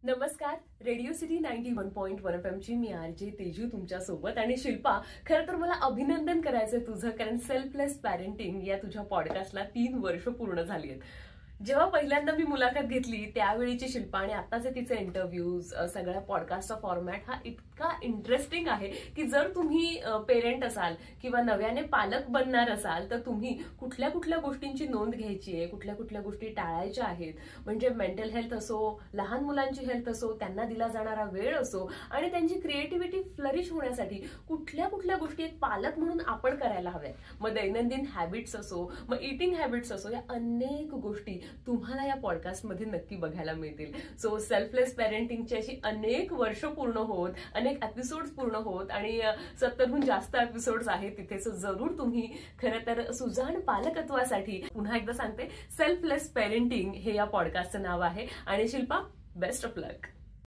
नमस्कार. Radio city 91.1 FM ची मी RJ Teju तुमच्या सोबत. आणि शिल्पा, खरं तर मला अभिनंदन करायचंय तुझं, कारण सेल्फलेस पॅरेंटिंग या तुझ्या पॉडकास्टला 3 वर्ष पूर्ण झाली आहेत. जेव्हा पहिल्यांदा मी मुलाखत घेतली त्यावेळीची शिल्पा आणि आताचे तिचे इंटरव्ह्यूज, सगळ्या पॉडकास्टचा फॉर्मॅट हा इतका इंटरेस्टिंग आहे की जर तुम्ही पेरेंट असाल किंवा नव्याने पालक बनणार असाल तर तुम्ही कुठल्या कुठल्या गोष्टींची नोंद घ्यायची आहे, कुठल्या कुठल्या गोष्टी टाळायच्या आहेत. म्हणजे मेंटल हेल्थ असो, लहान मुलांची हेल्थ असो, त्यांना दिला जाणारा वेळ असो आणि त्यांची क्रिएटिव्हिटी फ्लरिश होण्यासाठी कुठल्या कुठल्या गोष्टी एक पालक म्हणून आपण करायला हव्या. मग दैनंदिन हॅबिट्स असो, मग इटिंग हॅबिट्स असो, या अनेक गोष्टी तुम्हाला या पॉडकास्टमध्ये नक्की बघायला मिळतील. सो सेल्फलेस पॅरेंटिंगची अशी अनेक वर्ष पूर्ण होत, अनेक एपिसोड्स पूर्ण होत आणि 70हून जास्त एपिसोड्स आहेत तिथे. सो जरूर तुम्ही खरं तर सुजाण पालकत्वासाठी, पुन्हा एकदा सांगते, सेल्फलेस पॅरेंटिंग हे या पॉडकास्टचं नाव आहे. आणि शिल्पा, बेस्ट ऑफ लक.